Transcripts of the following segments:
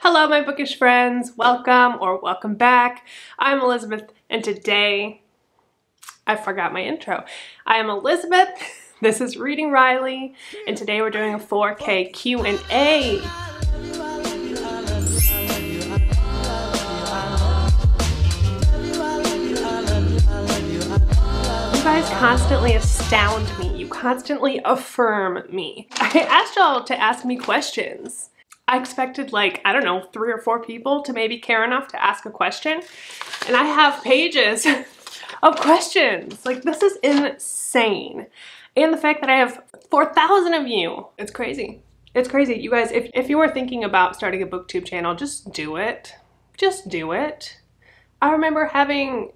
Hello, my bookish friends. Welcome or welcome back. I'm Elizabeth, and today, I forgot my intro. I am Elizabeth. This is Reading Riley, and today we're doing a 4K Q&A. You guys constantly astound me. You constantly affirm me. I asked y'all to ask me questions. I expected like, I don't know, 3 or 4 people to maybe care enough to ask a question. And I have pages of questions. Like, this is insane. And the fact that I have 4,000 of you, it's crazy. It's crazy. You guys, if you are thinking about starting a booktube channel, just do it. Just do it. I remember having,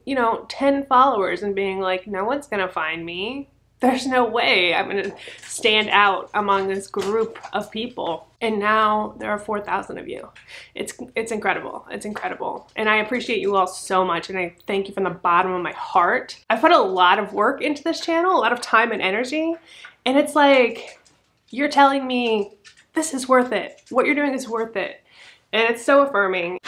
10 followers and being like, no one's gonna find me. There's no way I'm gonna stand out among this group of people. And now there are 4,000 of you. It's incredible. It's incredible. And I appreciate you all so much, and I thank you from the bottom of my heart. I've put a lot of work into this channel, a lot of time and energy, and it's like, you're telling me this is worth it. What you're doing is worth it. And it's so affirming.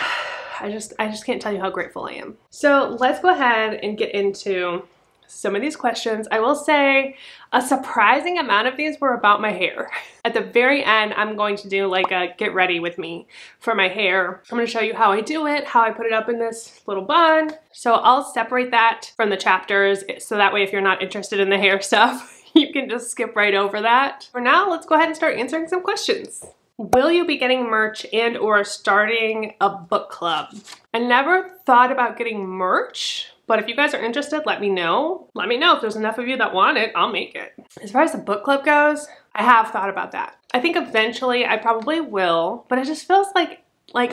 I just can't tell you how grateful I am. So let's go ahead and get into some of these questions. I will say a surprising amount of these were about my hair. At the very end, I'm going to do like a get ready with me for my hair. I'm going to show you how I do it, how I put it up in this little bun. So I'll separate that from the chapters, so that way if you're not interested in the hair stuff, you can just skip right over that. For now, let's go ahead and start answering some questions. Will you be getting merch and or starting a book club? I never thought about getting merch, but if you guys are interested, let me know. Let me know if there's enough of you that want it, I'll make it. As far as the book club goes, I have thought about that. I think eventually I probably will, but it just feels like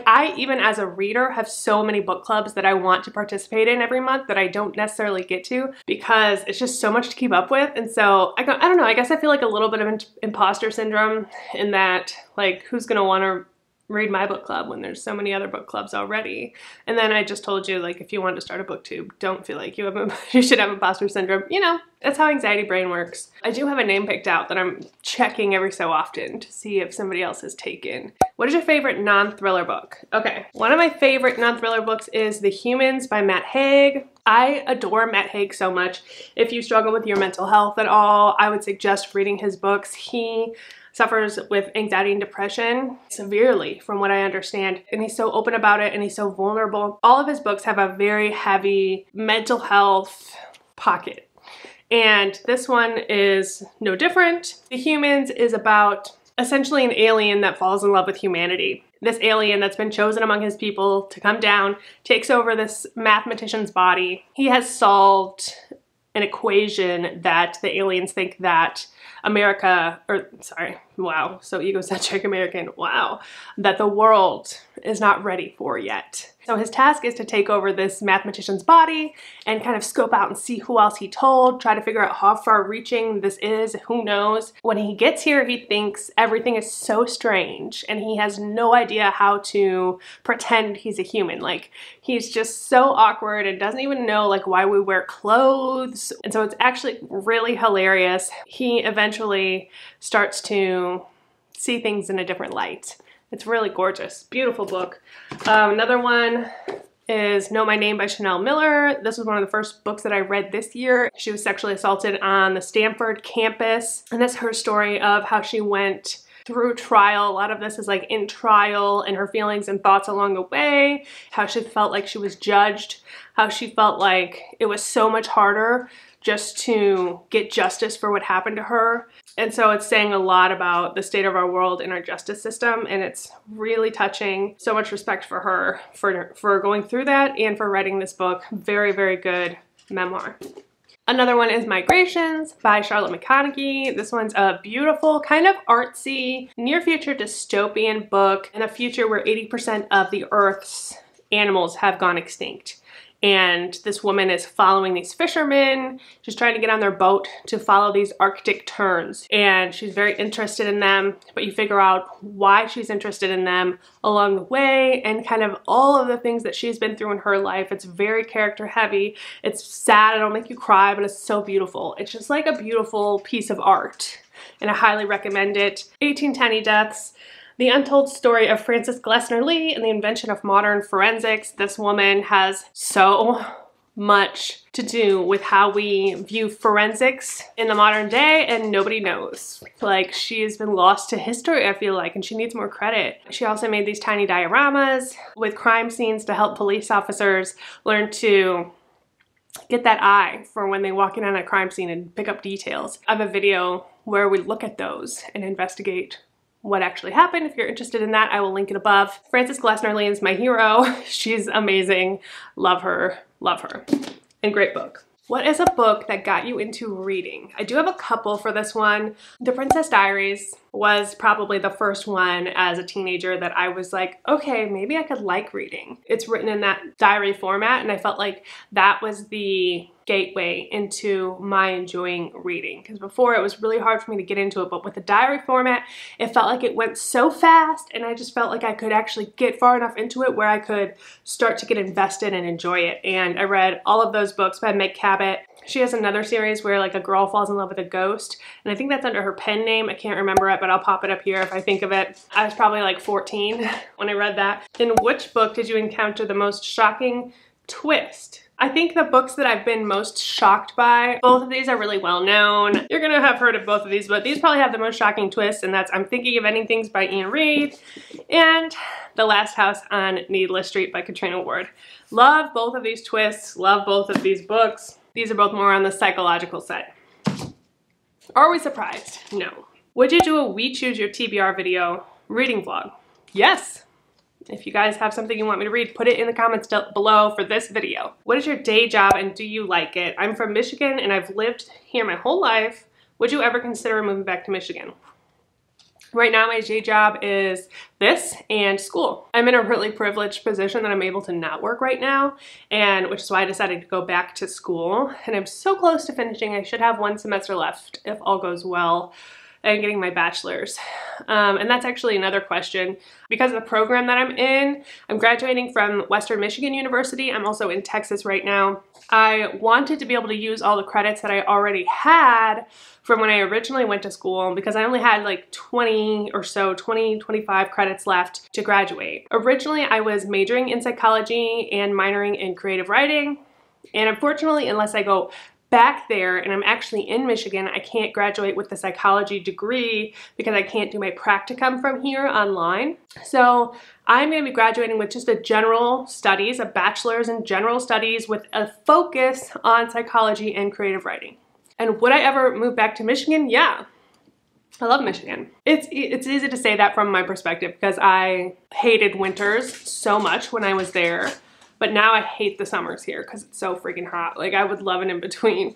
I, even as a reader, have so many book clubs that I want to participate in every month that I don't necessarily get to because it's just so much to keep up with. And so, I don't know, I guess I feel like a little bit of imposter syndrome in that, like, who's gonna wanna read my book club when there's so many other book clubs already? And then I just told you, like, if you want to start a booktube, don't feel like you should have imposter syndrome. You know, that's how anxiety brain works. I do have a name picked out that I'm checking every so often to see if somebody else has taken. What is your favorite non-thriller book? Okay, one of my favorite non-thriller books is The Humans by Matt Haig. I adore Matt Haig so much. If you struggle with your mental health at all, I would suggest reading his books. He suffers with anxiety and depression severely, from what I understand, and he's so open about it and he's so vulnerable. All of his books have a very heavy mental health pocket, and this one is no different. The Humans is about essentially an alien that falls in love with humanity. This alien that's been chosen among his people to come down takes over this mathematician's body. He has solved an equation that the aliens think that wow, so egocentric American, wow, that the world is not ready for yet. So his task is to take over this mathematician's body and kind of scope out and see who else he told, try to figure out how far reaching this is, who knows. When he gets here, he thinks everything is so strange and he has no idea how to pretend he's a human. Like, he's just so awkward and doesn't even know like why we wear clothes. And so it's actually really hilarious. He eventually starts to see things in a different light. It's really gorgeous. Beautiful book. Another one is Know My Name by Chanel Miller. This was one of the first books that I read this year. She was sexually assaulted on the Stanford campus, and that's her story of how she went through trial. A lot of this is like in trial and her feelings and thoughts along the way, how she felt like she was judged, how she felt like it was so much harder just to get justice for what happened to her. And so it's saying a lot about the state of our world and our justice system, and it's really touching. So much respect for her for going through that and for writing this book. Very, very good memoir. Another one is Migrations by Charlotte McConaghy. This one's a beautiful, kind of artsy, near future dystopian book in a future where 80% of the Earth's animals have gone extinct. And this woman is following these fishermen. She's trying to get on their boat to follow these Arctic terns. And she's very interested in them, but you figure out why she's interested in them along the way and kind of all of the things that she's been through in her life. It's very character heavy. It's sad, it'll make you cry, but it's so beautiful. It's just like a beautiful piece of art, and I highly recommend it. 18 Tiny Deaths The Untold Story of Frances Glessner Lee and the Invention of Modern Forensics. This woman has so much to do with how we view forensics in the modern day, and nobody knows. Like, she's been lost to history, I feel like, and she needs more credit. She also made these tiny dioramas with crime scenes to help police officers learn to get that eye for when they walk in on a crime scene and pick up details. I have a video where we look at those and investigate what actually happened. If you're interested in that, I will link it above. Frances Glessner Lee is my hero. She's amazing. Love her, and great book. What is a book that got you into reading? I do have a couple for this one. The Princess Diaries was probably the first one as a teenager that I was like, okay, maybe I could like reading. It's written in that diary format, and I felt like that was the gateway into my enjoying reading, because before it was really hard for me to get into it, but with the diary format it felt like it went so fast, and I just felt like I could actually get far enough into it where I could start to get invested and enjoy it. And I read all of those books by Meg Cabot. She has another series where like a girl falls in love with a ghost, and I think that's under her pen name. I can't remember it, but I'll pop it up here if I think of it. I was probably like 14 when I read that. In which book did you encounter the most shocking twist? I think the books that I've been most shocked by, both of these are really well known. You're gonna have heard of both of these, but these probably have the most shocking twists, and that's I'm Thinking of Ending Things by Ian Reid and The Last House on Needless Street by Katrina Ward. Love both of these twists, love both of these books. These are both more on the psychological side. Are we surprised? No. Would you do a We Choose Your TBR video reading vlog? Yes. If you guys have something you want me to read, put it in the comments below for this video. What is your day job and do you like it? I'm from Michigan and I've lived here my whole life. Would you ever consider moving back to Michigan? Right now my day job is this and school. I'm in a really privileged position that I'm able to not work right now, and which is why I decided to go back to school, and I'm so close to finishing. I should have one semester left if all goes well and getting my bachelor's. And that's actually another question. Because of the program that I'm in, I'm graduating from Western Michigan University. I'm also in Texas right now. I wanted to be able to use all the credits that I already had from when I originally went to school, because I only had like 20 or so, 25 credits left to graduate. Originally, I was majoring in psychology and minoring in creative writing. And unfortunately, unless I go back there and I'm actually in Michigan, I can't graduate with the psychology degree because I can't do my practicum from here online. So I'm going to be graduating with just a general studies, a bachelor's in general studies with a focus on psychology and creative writing. And would I ever move back to Michigan? Yeah. I love Michigan. It's easy to say that from my perspective because I hated winters so much when I was there. But now I hate the summers here because it's so freaking hot. Like, I would love an in-between.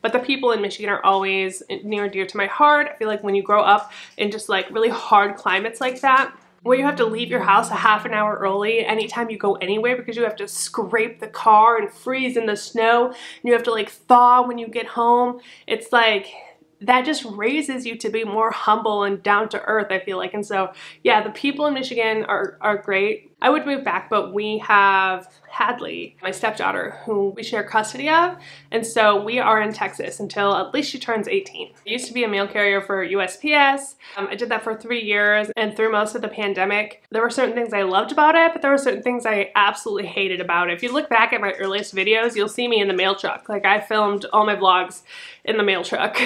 But the people in Michigan are always near and dear to my heart. I feel like when you grow up in just like really hard climates like that, where you have to leave your house a half an hour early anytime you go anywhere because you have to scrape the car and freeze in the snow, and you have to like thaw when you get home, it's like that just raises you to be more humble and down to earth, I feel like. And so, yeah, the people in Michigan are great. I would move back, but we have Hadley, my stepdaughter, who we share custody of. And so we are in Texas until at least she turns 18. I used to be a mail carrier for USPS. I did that for 3 years, and through most of the pandemic, there were certain things I loved about it, but there were certain things I absolutely hated about it. If you look back at my earliest videos, you'll see me in the mail truck. Like, I filmed all my vlogs in the mail truck.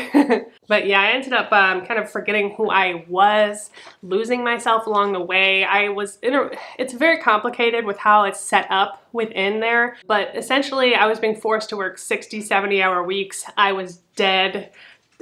But yeah, I ended up kind of forgetting who I was, losing myself along the way. It's very complicated with how it's set up within there, but essentially I was being forced to work 60, 70-hour weeks. I was dead.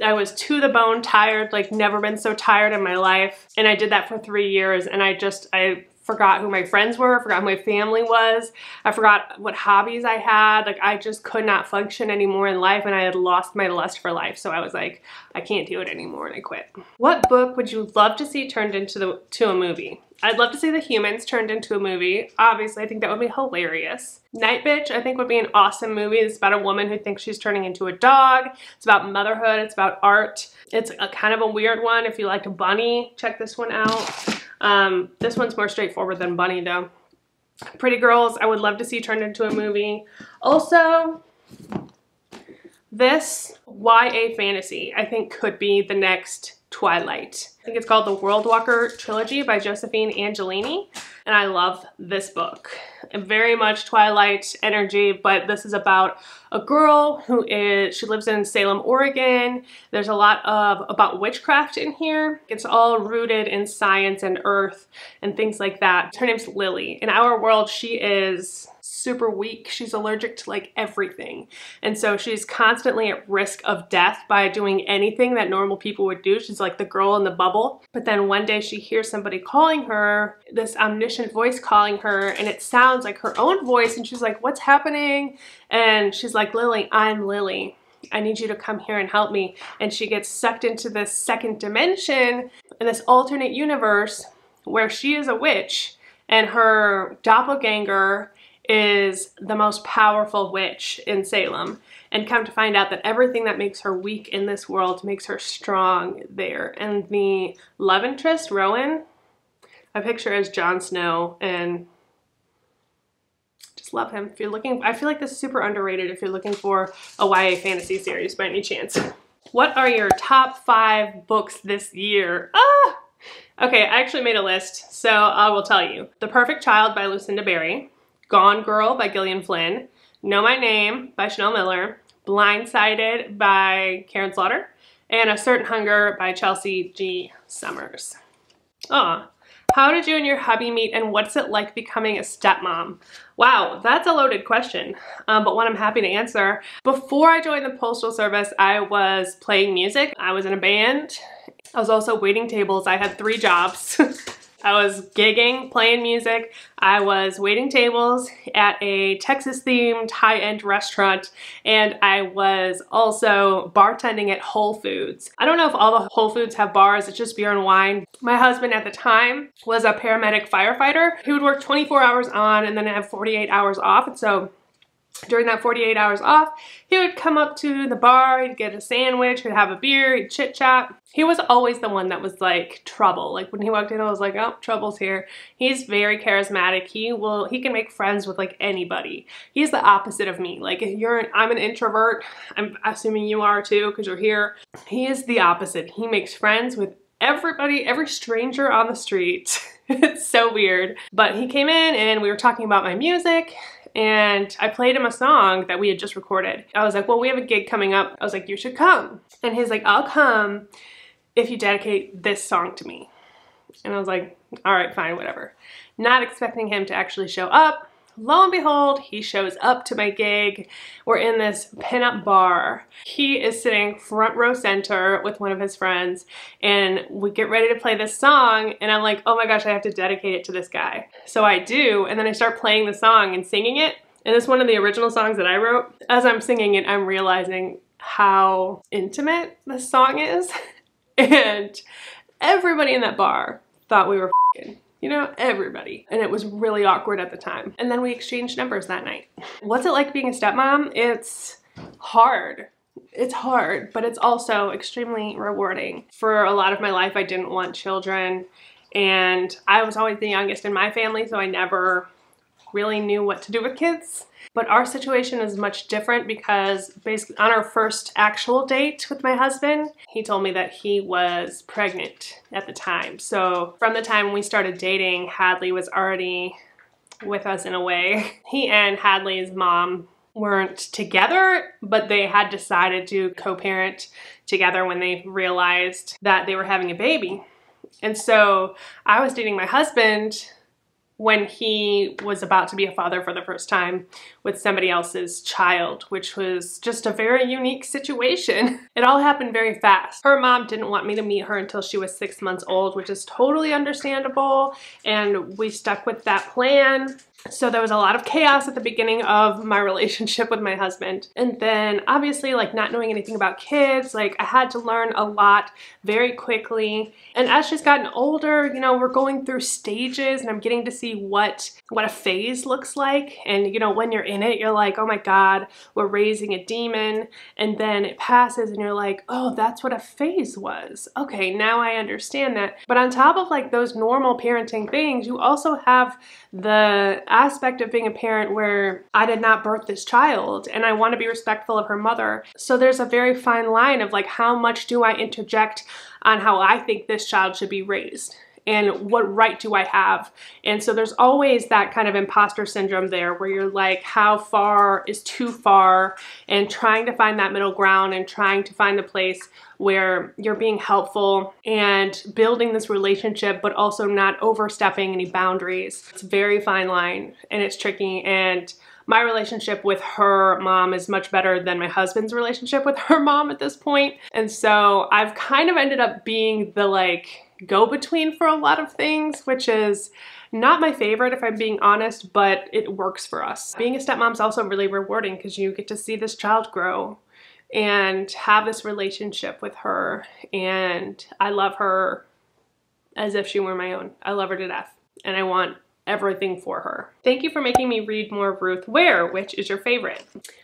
I was to the bone tired, like never been so tired in my life. And I did that for 3 years, and I forgot who my friends were, forgot who my family was. I forgot what hobbies I had. Like, I just could not function anymore in life, and I had lost my lust for life. So I was like, I can't do it anymore, and I quit. What book would you love to see turned into a movie? I'd love to see The Humans turned into a movie. Obviously, I think that would be hilarious. Night Bitch, I think, would be an awesome movie. It's about a woman who thinks she's turning into a dog. It's about motherhood. It's about art. It's a kind of a weird one. If you liked Bunny, check this one out. This one's more straightforward than Bunny, though. Pretty Girls, I would love to see turned into a movie. Also, this YA fantasy, I think, could be the next Twilight. I think it's called the World Walker Trilogy by Josephine Angelini, and I love this book. Very much Twilight energy, but this is about a girl she lives in Salem, Oregon. There's a lot about witchcraft in here. It's all rooted in science and earth and things like that. Her name's Lily. In our world, she is super weak. She's allergic to like everything. And so she's constantly at risk of death by doing anything that normal people would do. She's like the girl in the bubble. But then one day she hears somebody calling her, this omniscient voice calling her, and it sounds like her own voice. And she's like, what's happening? And she's like, Lily, I'm Lily. I need you to come here and help me. And she gets sucked into this second dimension in this alternate universe where she is a witch and her doppelganger is the most powerful witch in Salem, and come to find out that everything that makes her weak in this world makes her strong there. And the love interest, Rowan, I picture as Jon Snow, and just love him. If you're looking, I feel like this is super underrated if you're looking for a YA fantasy series by any chance. What are your top 5 books this year? Okay, I actually made a list, so I will tell you. The Perfect Child by Lucinda Berry, Gone Girl by Gillian Flynn, Know My Name by Chanel Miller, Blindsided by Karen Slaughter, and A Certain Hunger by Chelsea G. Summers. How did you and your hubby meet, and what's it like becoming a stepmom? Wow, that's a loaded question, but one I'm happy to answer. Before I joined the Postal Service, I was playing music. I was in a band. I was also waiting tables. I had 3 jobs. I was gigging, playing music. I was waiting tables at a Texas-themed high-end restaurant, and I was also bartending at Whole Foods. I don't know if all the Whole Foods have bars, it's just beer and wine. My husband at the time was a paramedic firefighter. He would work 24 hours on and then have 48 hours off, and so during that 48 hours off, he would come up to the bar, he'd get a sandwich, he'd have a beer, he'd chit chat. He was always the one that was like trouble. Like when he walked in, I was like, oh, trouble's here. He's very charismatic. He can make friends with like anybody. He's the opposite of me. Like I'm an introvert. I'm assuming you are too because you're here. He is the opposite. He makes friends with everybody, every stranger on the street. It's so weird. But he came in and we were talking about my music, and I played him a song that we had just recorded. I was like, well, we have a gig coming up. I was like, you should come. And he's like, I'll come if you dedicate this song to me. And I was like, all right, fine, whatever. Not expecting him to actually show up. Lo and behold, he shows up to my gig. We're in this pinup bar. He is sitting front row center with one of his friends, and we get ready to play this song, and I'm like, oh my gosh, I have to dedicate it to this guy. So I do, and then I start playing the song and singing it, and it's one of the original songs that I wrote. As I'm singing it, I'm realizing how intimate this song is, and everybody in that bar thought we were f***ing. You know, everybody. And it was really awkward at the time. And then we exchanged numbers that night. What's it like being a stepmom? It's hard. It's hard, but it's also extremely rewarding. For a lot of my life, I didn't want children, and I was always the youngest in my family, so I never really knew what to do with kids. But our situation is much different because basically on our first actual date with my husband, he told me that he was pregnant at the time. So from the time we started dating, Hadley was already with us in a way. He and Hadley's mom weren't together, but they had decided to co-parent together when they realized that they were having a baby. And so I was dating my husband when he was about to be a father for the first time with somebody else's child, which was just a very unique situation. It all happened very fast. Her mom didn't want me to meet her until she was 6 months old, which is totally understandable, and we stuck with that plan. So there was a lot of chaos at the beginning of my relationship with my husband. And then obviously, like, not knowing anything about kids, like, I had to learn a lot very quickly. And as she's gotten older, you know, we're going through stages and I'm getting to see see what a phase looks like. And you know, when you're in it, you're like, oh my God, we're raising a demon. And then it passes and you're like, oh, that's what a phase was. Okay, now I understand that. But on top of like those normal parenting things, you also have the aspect of being a parent where I did not birth this child and I want to be respectful of her mother. So there's a very fine line of like, how much do I interject on how I think this child should be raised? And what right do I have? And so there's always that kind of imposter syndrome there where you're like, how far is too far? And trying to find that middle ground and trying to find the place where you're being helpful and building this relationship, but also not overstepping any boundaries. It's a very fine line and it's tricky. And my relationship with her mom is much better than my husband's relationship with her mom at this point. And so I've kind of ended up being the like go-between for a lot of things, which is not my favorite if I'm being honest, but it works for us. Being a stepmom is also really rewarding because you get to see this child grow and have this relationship with her. And I love her as if she were my own. I love her to death and I want everything for her. Thank you for making me read more of Ruth Ware. Which is your favorite?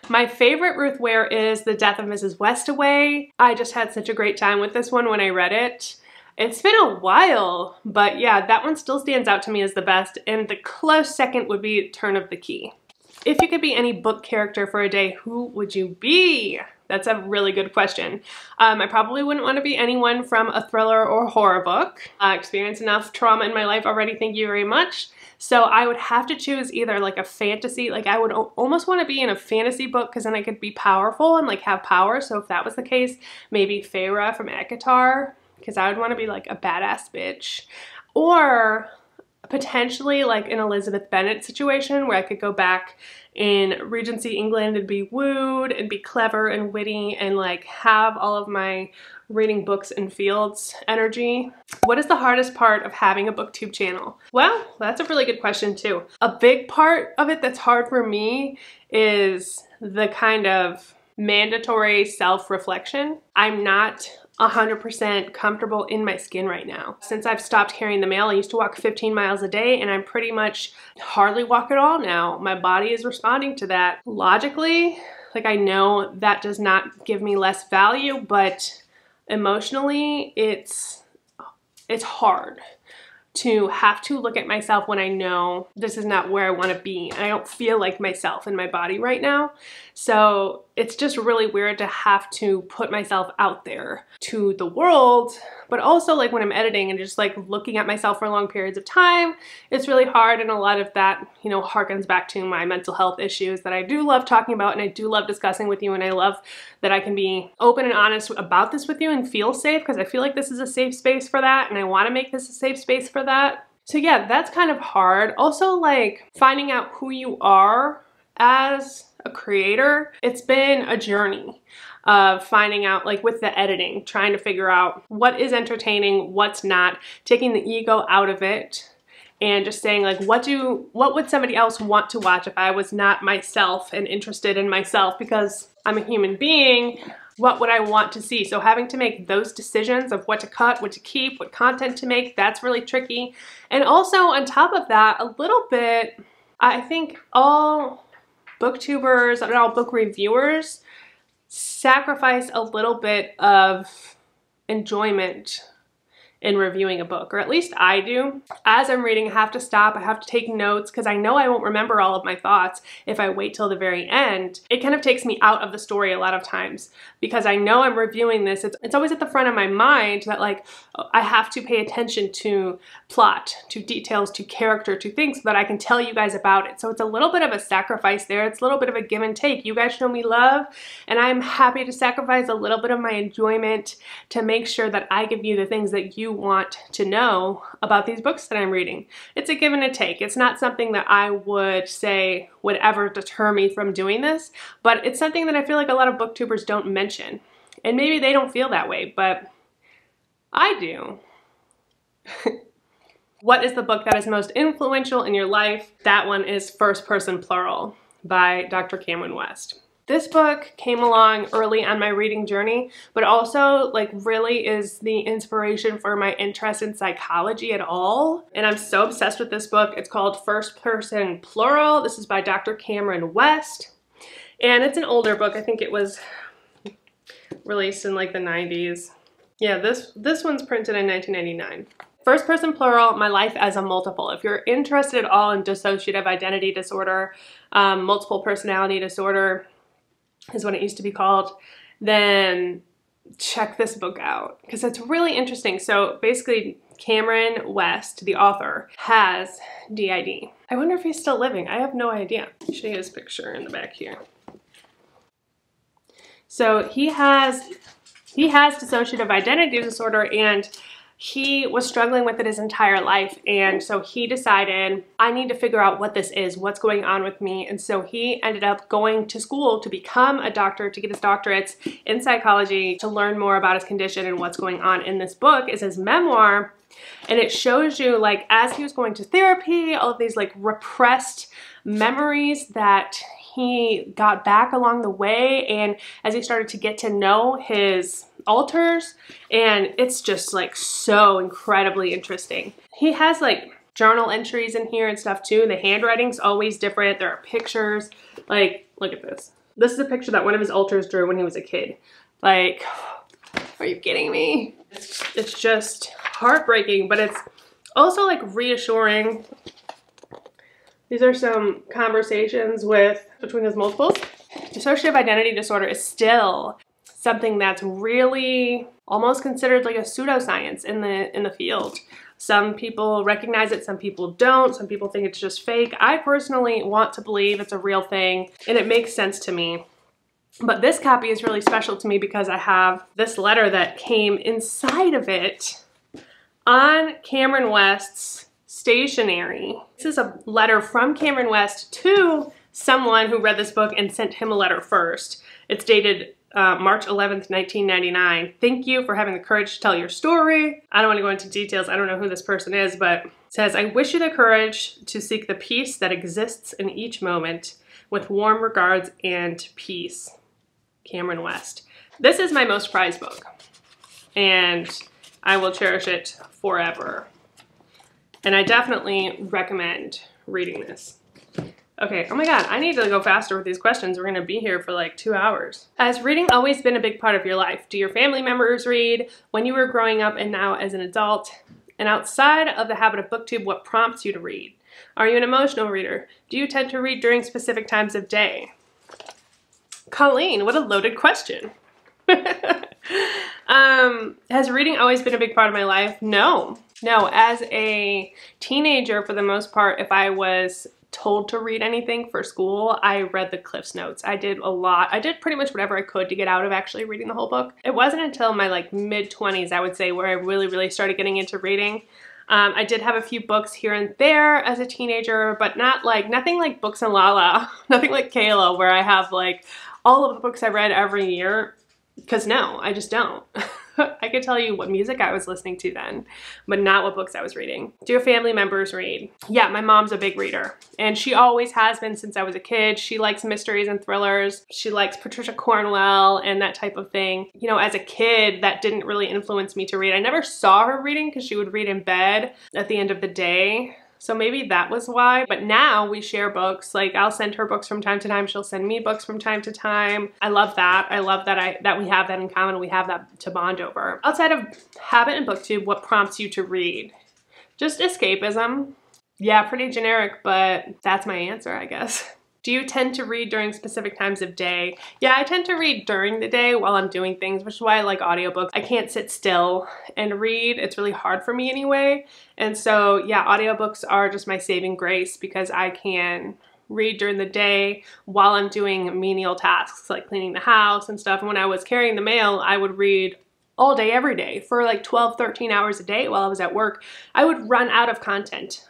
My favorite Ruth Ware is The Death of Mrs. Westaway. I just had such a great time with this one when I read it. It's been a while, but yeah, that one still stands out to me as the best, and the close second would be Turn of the Key. If you could be any book character for a day, who would you be? That's a really good question. I probably wouldn't want to be anyone from a thriller or horror book. I experienced enough trauma in my life already, thank you very much. So I would have to choose either like a fantasy, like I would almost want to be in a fantasy book because then I could be powerful and like have power. So if that was the case, maybe Feyre from ACOTAR, because I would want to be like a badass bitch. Or potentially like an Elizabeth Bennet situation where I could go back in Regency England and be wooed and be clever and witty and like have all of my reading books and fields energy. What is the hardest part of having a booktube channel? Well, that's a really good question too. A big part of it that's hard for me is the kind of mandatory self-reflection. I'm not 100% comfortable in my skin right now. Since I've stopped carrying the mail, I used to walk 15 miles a day and I'm pretty much hardly walk at all now. My body is responding to that. Logically, like I know that does not give me less value, but emotionally it's hard to have to look at myself when I know this is not where I want to be and I don't feel like myself in my body right now. So it's just really weird to have to put myself out there to the world, but also like when I'm editing and just like looking at myself for long periods of time, it's really hard. And a lot of that, you know, harkens back to my mental health issues that I do love talking about and I do love discussing with you. And I love that I can be open and honest about this with you and feel safe because I feel like this is a safe space for that. And I want to make this a safe space for that. So yeah, that's kind of hard. Also like finding out who you are as a creator, it's been a journey of finding out, like with the editing, trying to figure out what is entertaining, what's not, taking the ego out of it and just saying like, what would somebody else want to watch if I was not myself and interested in myself because I'm a human being? What would I want to see? So having to make those decisions of what to cut, what to keep, what content to make, that's really tricky. And also on top of that, a little bit, I think all booktubers and all book reviewers sacrifice a little bit of enjoyment in reviewing a book, or at least I do. As I'm reading, I have to stop, I have to take notes because I know I won't remember all of my thoughts if I wait till the very end. It kind of takes me out of the story a lot of times because I know I'm reviewing this. It's always at the front of my mind that like I have to pay attention to plot, to details, to character, to things so that I can tell you guys about it. So it's a little bit of a sacrifice there. It's a little bit of a give and take. You guys show me love and I'm happy to sacrifice a little bit of my enjoyment to make sure that I give you the things that you want to know about these books that I'm reading. It's a give and a take. It's not something that I would say would ever deter me from doing this, but it's something that I feel like a lot of booktubers don't mention. And maybe they don't feel that way, but I do. What is the book that is most influential in your life? That one is First Person Plural by Dr. Cameron West. This book came along early on my reading journey, but also like really is the inspiration for my interest in psychology at all. And I'm so obsessed with this book. It's called First Person Plural. This is by Dr. Cameron West. And it's an older book. I think it was released in like the 90s. Yeah, this one's printed in 1999. First Person Plural, My Life as a Multiple. If you're interested at all in dissociative identity disorder, multiple personality disorder is what it used to be called, then check this book out because it's really interesting. So basically Cameron West, the author, has DID. I wonder if he's still living. I have no idea. I'll show you his picture in the back here. So he has dissociative identity disorder, and he was struggling with it his entire life. And so he decided, I need to figure out what this is, what's going on with me. And so he ended up going to school to become a doctor, to get his doctorates in psychology, to learn more about his condition and what's going on. In this book is his memoir. And it shows you, like, as he was going to therapy, all of these like repressed memories that he got back along the way, and as he started to get to know his alters, and it's just like so incredibly interesting. He has like journal entries in here and stuff too. The handwriting's always different. There are pictures. Like, look at this. This is a picture that one of his alters drew when he was a kid. Like, are you kidding me? It's just heartbreaking, but it's also like reassuring. These are some conversations between his multiples. Dissociative identity disorder is still something that's really almost considered like a pseudoscience in the field. Some people recognize it, some people don't, some people think it's just fake. I personally want to believe it's a real thing, and it makes sense to me. But this copy is really special to me because I have this letter that came inside of it on Cameron West's stationery. This is a letter from Cameron West to someone who read this book and sent him a letter first. It's dated March 11th, 1999. Thank you for having the courage to tell your story. I don't want to go into details. I don't know who this person is, but it says, I wish you the courage to seek the peace that exists in each moment. With warm regards and peace. Cameron West. This is my most prized book, and I will cherish it forever. And I definitely recommend reading this. Okay, oh my god, I need to go faster with these questions. We're gonna be here for like 2 hours. Has reading always been a big part of your life? Do your family members read when you were growing up and now as an adult? And outside of the habit of booktube, what prompts you to read? Are you an emotional reader? Do you tend to read during specific times of day? Colleen, what a loaded question. Has reading always been a big part of my life? No. No, as a teenager, for the most part, if I was told to read anything for school, I read the Cliff's Notes. I did a lot. I did pretty much whatever I could to get out of actually reading the whole book. It wasn't until my like mid-20s, I would say, where I really started getting into reading. I did have a few books here and there as a teenager, but nothing like Books and Lala, nothing like Kayla, where I have like all of the books I read every year, because no, I just don't. I could tell you what music I was listening to then, but not what books I was reading. Do your family members read? Yeah, my mom's a big reader, and she always has been since I was a kid. She likes mysteries and thrillers. She likes Patricia Cornwell and that type of thing. You know, as a kid, that didn't really influence me to read. I never saw her reading because she would read in bed at the end of the day. So maybe that was why, but now we share books. Like, I'll send her books from time to time. She'll send me books from time to time. I love that. I love that we have that in common. We have that to bond over. Outside of habit and booktube, what prompts you to read? Just escapism. Yeah, pretty generic, but that's my answer, I guess. Do you tend to read during specific times of day? Yeah, I tend to read during the day while I'm doing things, which is why I like audiobooks. I can't sit still and read. It's really hard for me anyway. And so, yeah, audiobooks are just my saving grace because I can read during the day while I'm doing menial tasks like cleaning the house and stuff. And when I was carrying the mail, I would read all day, every day for like 12, 13 hours a day while I was at work. I would run out of content.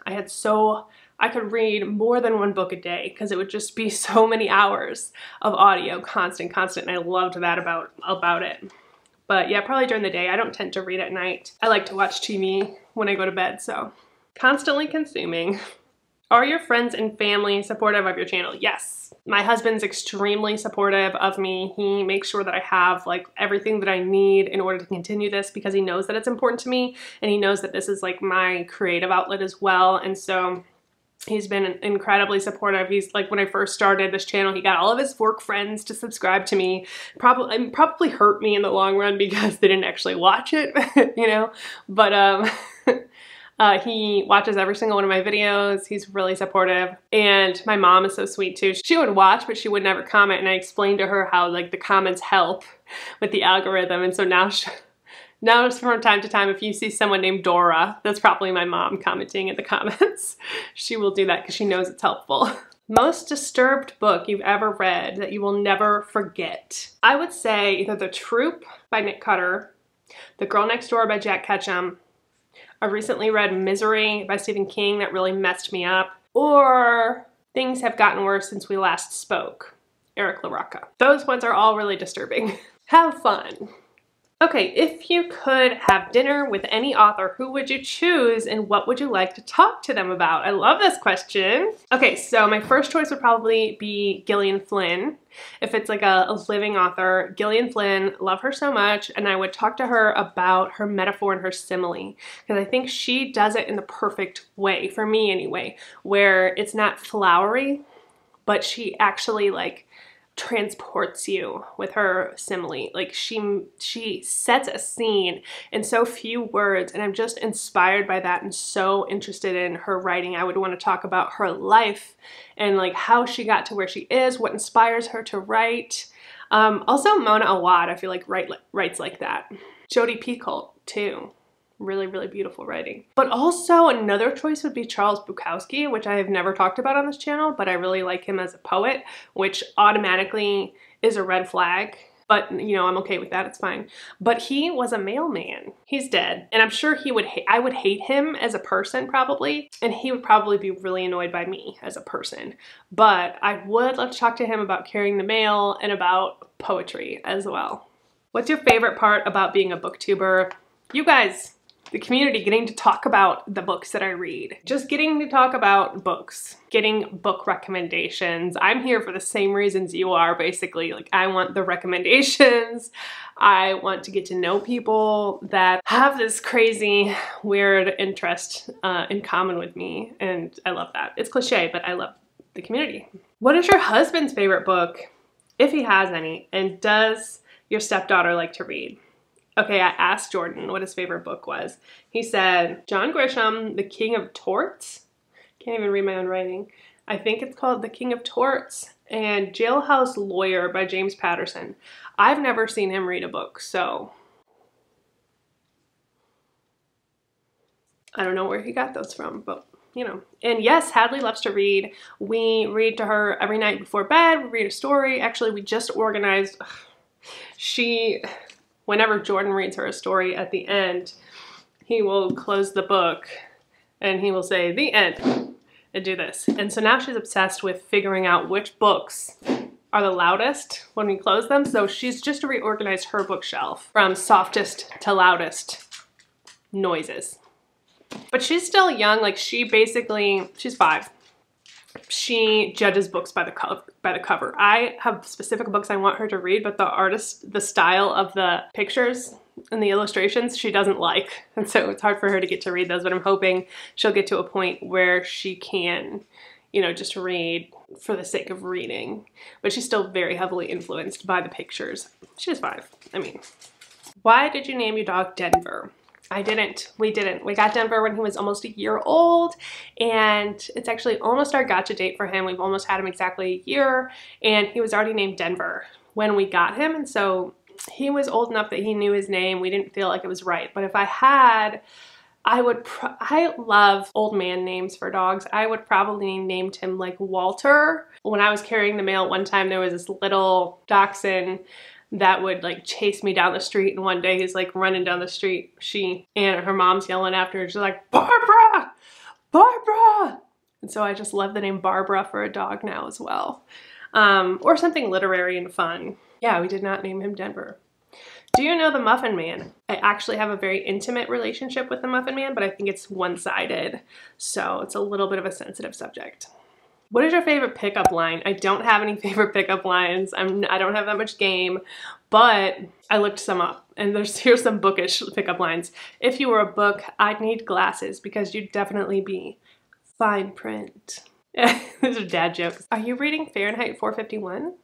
I could read more than one book a day because it would just be so many hours of audio, constant, and I loved that about it. But yeah, probably during the day. I don't tend to read at night. I like to watch TV when I go to bed, so. Constantly consuming. Are your friends and family supportive of your channel? Yes. My husband's extremely supportive of me. He makes sure that I have like everything that I need in order to continue this because he knows that it's important to me and he knows that this is like my creative outlet as well. And so he's been incredibly supportive. He's like, when I first started this channel, he got all of his work friends to subscribe to me. Probably hurt me in the long run because they didn't actually watch it, you know, but he watches every single one of my videos. He's really supportive. And my mom is so sweet too. She would watch, but she would never comment. And I explained to her how like the comments help with the algorithm. And so now from time to time, if you see someone named Dora, that's probably my mom commenting in the comments. She will do that because she knows it's helpful. Most disturbed book you've ever read that you will never forget. I would say either The Troop by Nick Cutter, The Girl Next Door by Jack Ketchum. I recently read Misery by Stephen King that really messed me up. Or Things Have Gotten Worse Since We Last Spoke, Eric LaRocca. Those ones are all really disturbing. Have fun. Okay, if you could have dinner with any author, who would you choose and what would you like to talk to them about? I love this question. Okay, so my first choice would probably be Gillian Flynn. If it's like a living author, Gillian Flynn, love her so much, and I would talk to her about her metaphor and her simile, because I think she does it in the perfect way, for me anyway, where it's not flowery, but she actually like transports you with her simile. Like she sets a scene in so few words, and I'm just inspired by that and so interested in her writing. I would want to talk about her life and like how she got to where she is, what inspires her to write. Also Mona Awad, I feel like writes like that. Jodi Picoult too. Really, really beautiful writing. But also another choice would be Charles Bukowski, which I have never talked about on this channel, but I really like him as a poet, which automatically is a red flag. But, you know, I'm okay with that, it's fine. But he was a mailman. He's dead. And I'm sure I would hate him as a person probably, and he would probably be really annoyed by me as a person. But I would love to talk to him about carrying the mail and about poetry as well. What's your favorite part about being a booktuber? You guys, the community, getting to talk about the books that I read. Just getting to talk about books, getting book recommendations. I'm here for the same reasons you are, basically. Like, I want the recommendations. I want to get to know people that have this crazy, weird interest in common with me, and I love that. It's cliche, but I love the community. What is your husband's favorite book, if he has any, and does your stepdaughter like to read? Okay, I asked Jordan what his favorite book was. He said John Grisham, The King of Torts. Can't even read my own writing. I think it's called The King of Torts, and Jailhouse Lawyer by James Patterson. I've never seen him read a book, so I don't know where he got those from, but you know. And yes, Hadley loves to read. We read to her every night before bed. We read a story. Actually, we just organized. Whenever Jordan reads her a story at the end, he will close the book and he will say, "The end," and do this. And so now she's obsessed with figuring out which books are the loudest when we close them. So she's just reorganized her bookshelf from softest to loudest noises. But she's still young. Like, she's 5. She judges books by the cover. I have specific books I want her to read, but the style of the pictures and the illustrations she doesn't like. And so it's hard for her to get to read those, but I'm hoping she'll get to a point where she can, you know, just read for the sake of reading. But she's still very heavily influenced by the pictures. She's 5. I mean, why did you name your dog Denver? I didn't. We didn't. We got Denver when he was almost a year old, and it's actually almost our gotcha date for him. We've almost had him exactly a year, and he was already named Denver when we got him, and so he was old enough that he knew his name. We didn't feel like it was right, but if I had, I love old man names for dogs. I would probably named him like Walter. When I was carrying the mail one time, there was this little dachshund that would like chase me down the street, and one day he's like running down the street, and her mom's yelling after her, she's like, "Barbara! Barbara!" And so I just love the name Barbara for a dog now as well. Or something literary and fun. Yeah, we did not name him Denver. Do you know the Muffin Man? I actually have a very intimate relationship with the Muffin Man, but I think it's one-sided, so it's a little bit of a sensitive subject. What is your favorite pickup line? I don't have any favorite pickup lines. I don't have that much game, but I looked some up, and here's some bookish pickup lines. If you were a book, I'd need glasses because you'd definitely be fine print. These are dad jokes. Are you reading Fahrenheit 451?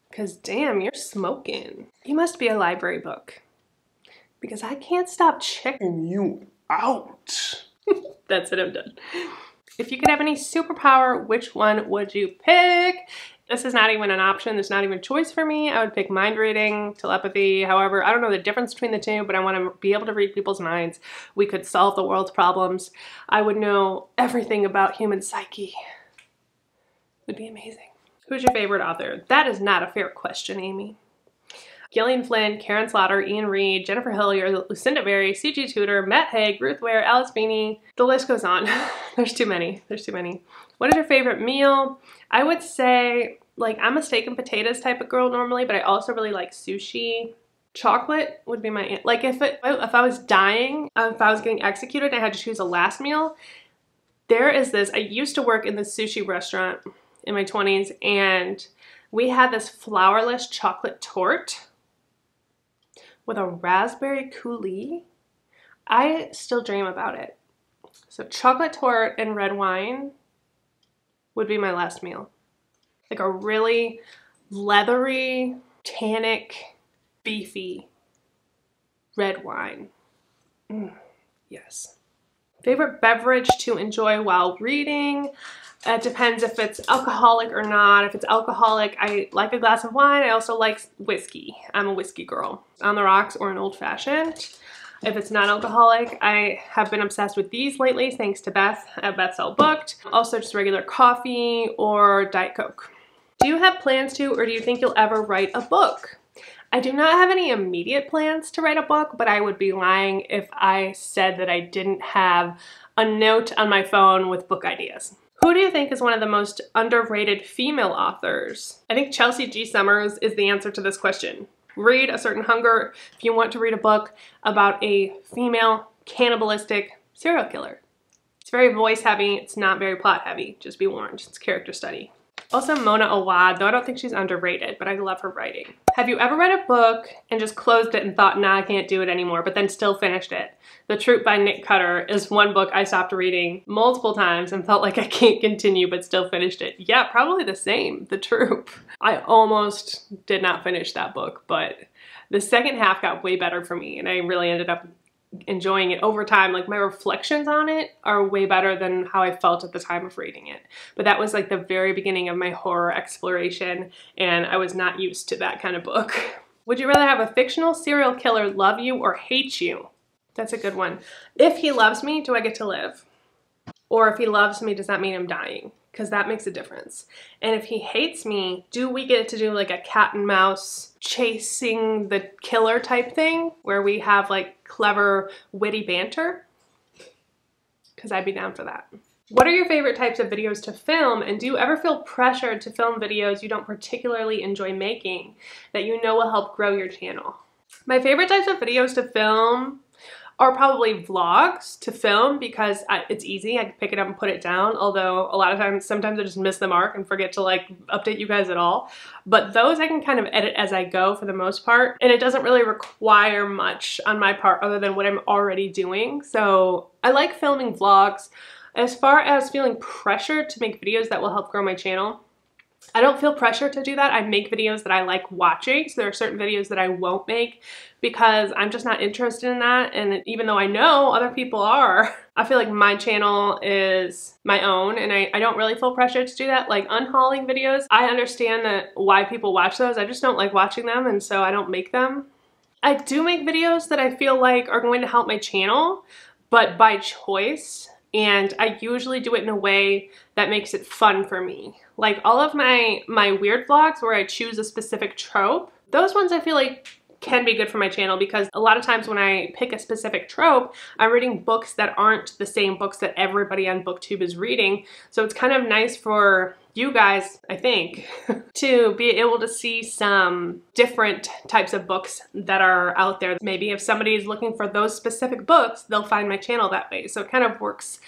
Because damn, you're smoking. You must be a library book because I can't stop checking you out. That's it, I'm done. If you could have any superpower, which one would you pick? This is not even an option. There's not even a choice for me. I would pick mind reading, telepathy. However, I don't know the difference between the two, but I want to be able to read people's minds. We could solve the world's problems. I would know everything about human psyche. It would be amazing. Who's your favorite author? That is not a fair question, Amy. Gillian Flynn, Karen Slaughter, Ian Reid, Jennifer Hillier, Lucinda Berry, C.G. Tudor, Matt Haig, Ruth Ware, Alice Beeney. The list goes on. There's too many. There's too many. What is your favorite meal? I would say, like, I'm a steak and potatoes type of girl normally, but I also really like sushi. Chocolate would be my, like, if I was dying, if I was getting executed and I had to choose a last meal, there is this, I used to work in this sushi restaurant in my 20s, and we had this flourless chocolate torte with a raspberry coulis. I still dream about it. So chocolate torte and red wine would be my last meal. Like a really leathery, tannic, beefy red wine. Yes. Favorite beverage to enjoy while reading? It depends if it's alcoholic or not. If it's alcoholic, I like a glass of wine. I also like whiskey. I'm a whiskey girl. On the rocks or an old fashioned. If it's non-alcoholic, I have been obsessed with these lately thanks to Beth at Beth's All Booked. Also just regular coffee or Diet Coke. Do you have plans to, or do you think you'll ever write a book? I do not have any immediate plans to write a book, but I would be lying if I said that I didn't have a note on my phone with book ideas. Who do you think is one of the most underrated female authors? I think Chelsea G. Summers is the answer to this question. Read A Certain Hunger if you want to read a book about a female cannibalistic serial killer. It's very voice heavy, it's not very plot heavy, just be warned, it's character study. Also Mona Awad, though I don't think she's underrated, but I love her writing. Have you ever read a book and just closed it and thought, nah, I can't do it anymore, but then still finished it? The Troop by Nick Cutter is one book I stopped reading multiple times and felt like I can't continue, but still finished it. Yeah, probably the same, The Troop. I almost did not finish that book, but the second half got way better for me, and I really ended up enjoying it over time. Like, my reflections on it are way better than how I felt at the time of reading it. But that was like the very beginning of my horror exploration, and I was not used to that kind of book. Would you rather have a fictional serial killer love you or hate you? That's a good one. If he loves me, do I get to live? Or if he loves me, does that mean I'm dying? Because that makes a difference. And if he hates me, do we get to do like a cat and mouse chasing the killer type thing where we have like clever, witty banter? Because I'd be down for that. What are your favorite types of videos to film, and do you ever feel pressured to film videos you don't particularly enjoy making that you know will help grow your channel? My favorite types of videos to film are probably vlogs to film because it's easy. I can pick it up and put it down, although a lot of times, sometimes I just miss the mark and forget to like update you guys at all. But those I can kind of edit as I go for the most part, and it doesn't really require much on my part other than what I'm already doing. So I like filming vlogs. As far as feeling pressured to make videos that will help grow my channel, I don't feel pressure to do that. I make videos that I like watching, so there are certain videos that I won't make because I'm just not interested in that, and even though I know other people are, I feel like my channel is my own, and I don't really feel pressured to do that. Like unhauling videos, I understand that why people watch those, I just don't like watching them, and so I don't make them. I do make videos that I feel like are going to help my channel, but by choice. And I usually do it in a way that makes it fun for me. Like all of my weird vlogs where I choose a specific trope, those ones I feel like can be good for my channel because a lot of times when I pick a specific trope, I'm reading books that aren't the same books that everybody on BookTube is reading. So it's kind of nice for you guys, I think, to be able to see some different types of books that are out there. Maybe if somebody is looking for those specific books, they'll find my channel that way. So it kind of works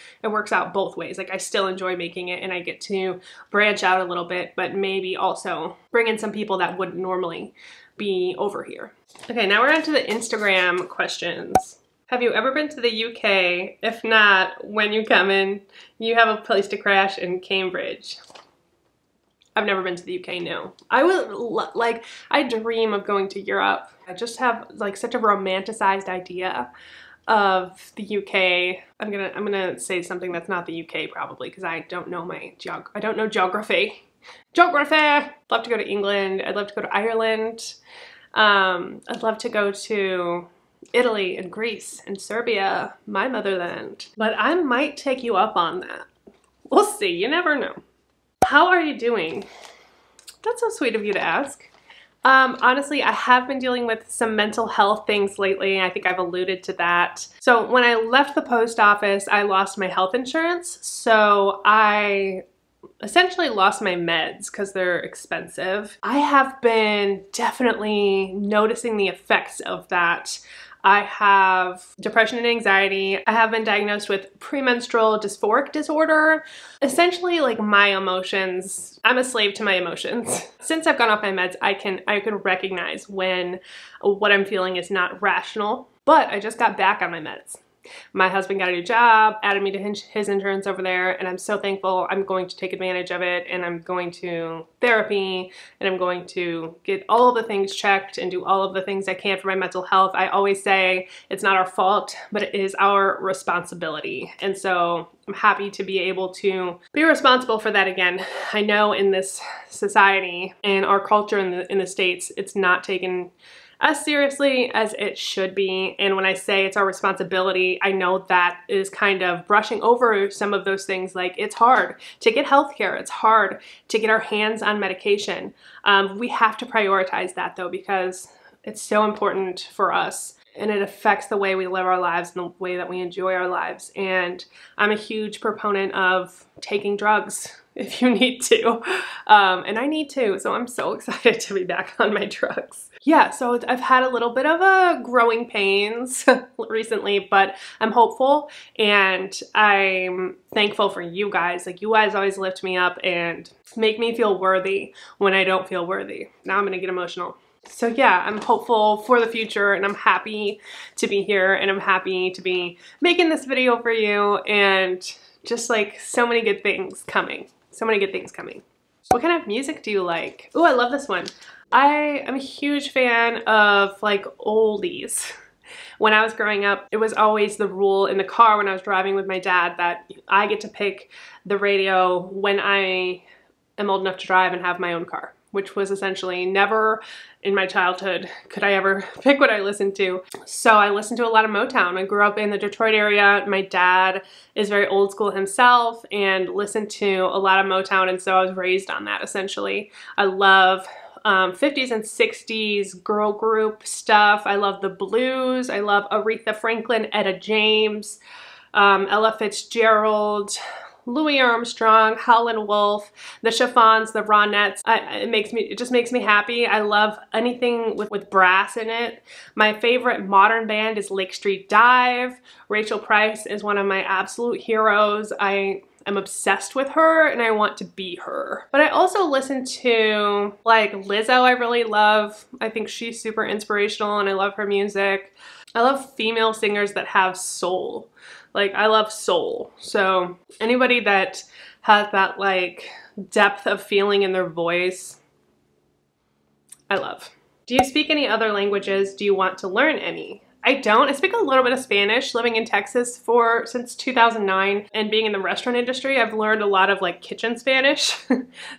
out both ways. Like I still enjoy making it and I get to branch out a little bit, but maybe also bring in some people that wouldn't normally be over here. Okay, now we're on to the Instagram questions. Have you ever been to the UK? If not, when you come in, you have a place to crash in Cambridge. I've never been to the UK, no. I would like, I dream of going to Europe. I just have like such a romanticized idea of the UK. I'm gonna say something that's not the UK probably because I don't know geography. I'd love to go to England. I'd love to go to Ireland. I'd love to go to Italy and Greece and Serbia, my motherland. But I might take you up on that. We'll see, you never know. How are you doing? That's so sweet of you to ask. Honestly, I have been dealing with some mental health things lately. I think I've alluded to that. So when I left the post office, I lost my health insurance. So I essentially lost my meds because they're expensive. I have been definitely noticing the effects of that. I have depression and anxiety. I have been diagnosed with premenstrual dysphoric disorder. Essentially, like my emotions, I'm a slave to my emotions. Since I've gone off my meds, I can recognize when what I'm feeling is not rational, but I just got back on my meds. My husband got a new job, added me to his insurance over there, and I'm so thankful. I'm going to take advantage of it, and I'm going to therapy, and I'm going to get all of the things checked and do all of the things I can for my mental health. I always say it's not our fault, but it is our responsibility. And so I'm happy to be able to be responsible for that again. I know in this society and our culture in the States, it's not taken as seriously as it should be. And when I say it's our responsibility, I know that is kind of brushing over some of those things. Like it's hard to get healthcare. It's hard to get our hands on medication. We have to prioritize that though, because it's so important for us and it affects the way we live our lives and the way that we enjoy our lives. And I'm a huge proponent of taking drugs if you need to. And I need to, so I'm so excited to be back on my drugs. Yeah, so I've had a little bit of a growing pains recently, but I'm hopeful and I'm thankful for you guys. Like you guys always lift me up and make me feel worthy when I don't feel worthy. Now I'm gonna get emotional. So yeah, I'm hopeful for the future and I'm happy to be here and I'm happy to be making this video for you and just like so many good things coming. So many good things coming. What kind of music do you like? Ooh, I love this one. I am a huge fan of like oldies. When I was growing up, it was always the rule in the car when I was driving with my dad that I get to pick the radio when I am old enough to drive and have my own car, which was essentially never in my childhood could I ever pick what I listened to. So I listened to a lot of Motown. I grew up in the Detroit area. My dad is very old school himself and listened to a lot of Motown, and so I was raised on that essentially. I love 50s and 60s girl group stuff. I love the blues. I love Aretha Franklin, Etta James, Ella Fitzgerald, Louis Armstrong, Howlin' Wolf, the Chiffons, the Ronettes. It just makes me happy. I love anything with brass in it. My favorite modern band is Lake Street Dive. Rachel Price is one of my absolute heroes. I'm obsessed with her and I want to be her. But I also listen to like Lizzo, I really love. I think she's super inspirational and I love her music. I love female singers that have soul. Like I love soul. So anybody that has that like depth of feeling in their voice, I love. Do you speak any other languages? Do you want to learn any? I don't. I speak a little bit of Spanish. Living in Texas since 2009 and being in the restaurant industry, I've learned a lot of like kitchen Spanish.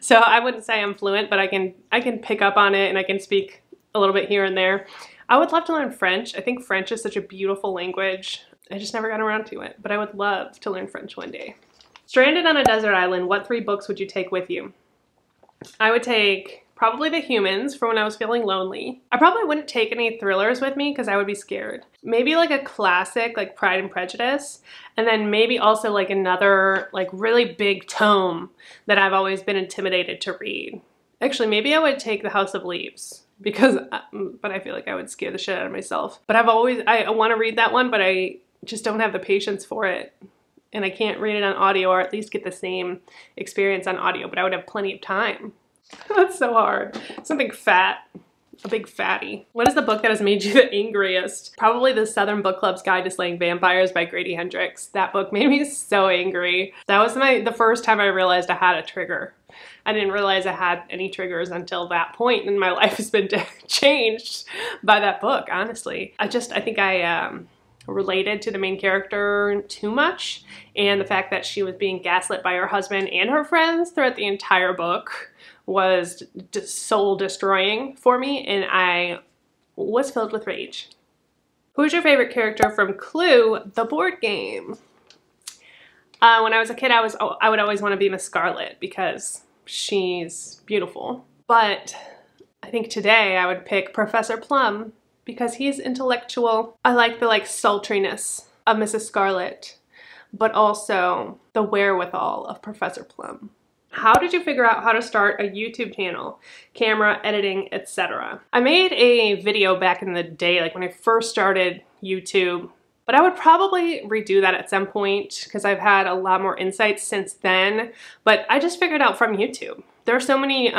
So I wouldn't say I'm fluent, but I can pick up on it and I can speak a little bit here and there. I would love to learn French. I think French is such a beautiful language. I just never got around to it, but I would love to learn French one day. Stranded on a desert island, what 3 books would you take with you? I would take probably The Humans for when I was feeling lonely. I probably wouldn't take any thrillers with me because I would be scared. Maybe like a classic like Pride and Prejudice, and then maybe also like another like really big tome that I've always been intimidated to read. Actually, maybe I would take The House of Leaves because, but I feel like I would scare the shit out of myself. But I want to read that one, but I just don't have the patience for it. And I can't read it on audio or at least get the same experience on audio, but I would have plenty of time. That's so hard. Something fat. A big fatty. What is the book that has made you the angriest? Probably the Southern Book Club's Guide to Slaying Vampires by Grady Hendrix. That book made me so angry. That was the first time I realized I had a trigger. I didn't realize I had any triggers until that point, and my life has been changed by that book, honestly. I think I related to the main character too much, and the fact that she was being gaslit by her husband and her friends throughout the entire book was soul destroying for me, and I was filled with rage. Who's your favorite character from Clue, the board game? When I was a kid, I would always want to be Miss Scarlet because she's beautiful. But I think today I would pick Professor Plum because he's intellectual. I like the sultriness of Mrs. Scarlet, but also the wherewithal of Professor Plum. How did you figure out how to start a YouTube channel, camera, editing, etc.? I made a video back in the day, like when I first started YouTube, but I would probably redo that at some point because I've had a lot more insights since then, but I just figured out from YouTube. There are so many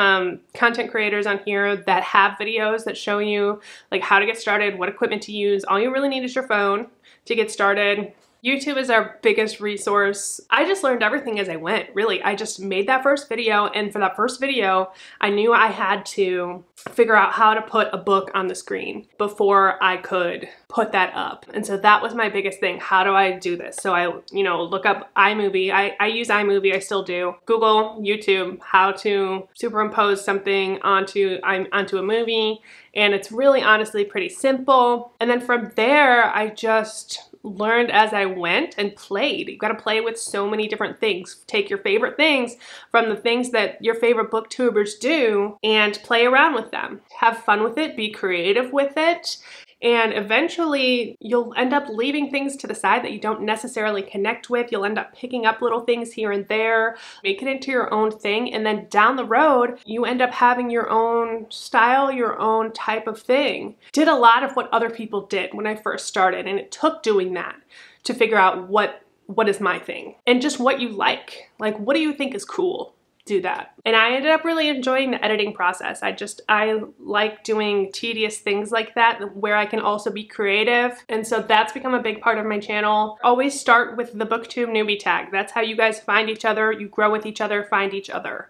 content creators on here that have videos that show you like how to get started, what equipment to use. All you really need is your phone to get started. YouTube is our biggest resource. I just learned everything as I went, really. I just made that first video, and for that first video, I knew I had to figure out how to put a book on the screen before I could put that up. And so that was my biggest thing. How do I do this? So I, look up iMovie. I use iMovie, I still do. Google, YouTube, how to superimpose something onto a movie. And it's really honestly pretty simple. And then from there, I just learned as I went and played. You've got to play with so many different things. Take your favorite things from the things that your favorite booktubers do and play around with them. Have fun with it, be creative with it, and eventually you'll end up leaving things to the side that you don't necessarily connect with. You'll end up picking up little things here and there, make it into your own thing, and then down the road, you end up having your own style, your own type of thing. Did a lot of what other people did when I first started, and it took doing that to figure out what is my thing and just what you like. Like, what do you think is cool? Do that. And I ended up really enjoying the editing process. I like doing tedious things like that where I can also be creative. And so that's become a big part of my channel. Always start with the BookTube newbie tag. That's how you guys find each other. You grow with each other, find each other.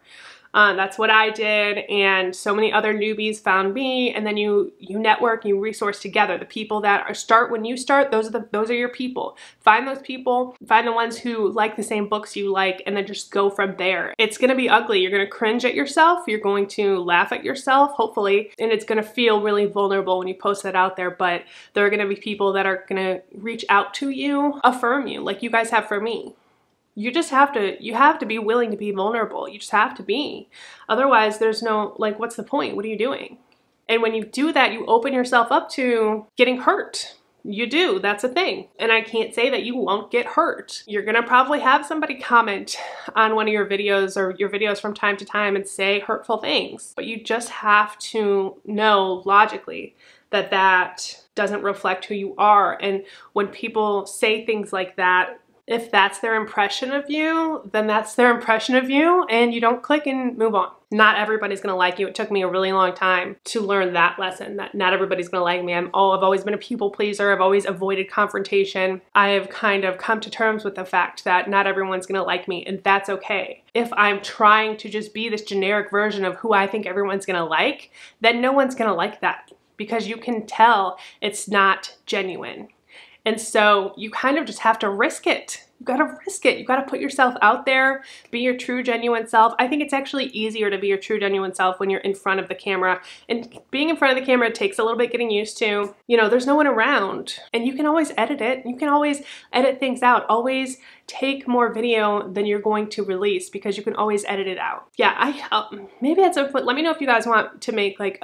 That's what I did, and so many other newbies found me, and then you network, you resource together. The people that start when you start, those are your people. Find those people, find the ones who like the same books you like, and then just go from there. It's gonna be ugly. You're gonna cringe at yourself, you're going to laugh at yourself, hopefully, and it's gonna feel really vulnerable when you post that out there, but there are gonna be people that are gonna reach out to you, affirm you, like you guys have for me. You have to be willing to be vulnerable. You just have to be. Otherwise, there's no, what's the point? What are you doing? And when you do that, you open yourself up to getting hurt. You do, that's a thing. And I can't say that you won't get hurt. You're gonna probably have somebody comment on one of your videos or your videos from time to time and say hurtful things. But you just have to know logically that that doesn't reflect who you are. And when people say things like that, if that's their impression of you, then that's their impression of you, and you don't click and move on. Not everybody's gonna like you. It took me a really long time to learn that lesson, that not everybody's gonna like me. I've always been a people pleaser. I've always avoided confrontation. I have kind of come to terms with the fact that not everyone's gonna like me, and that's okay. If I'm trying to just be this generic version of who I think everyone's gonna like, then no one's gonna like that, because you can tell it's not genuine. And so you kind of just have to risk it. you gotta risk it. You gotta put yourself out there, be your true, genuine self. I think it's actually easier to be your true, genuine self when you're in front of the camera. And being in front of the camera takes a little bit getting used to. You know, there's no one around, and you can always edit it. You can always edit things out. Always take more video than you're going to release because you can always edit it out. Yeah, maybe at some point, let me know if you guys want to make like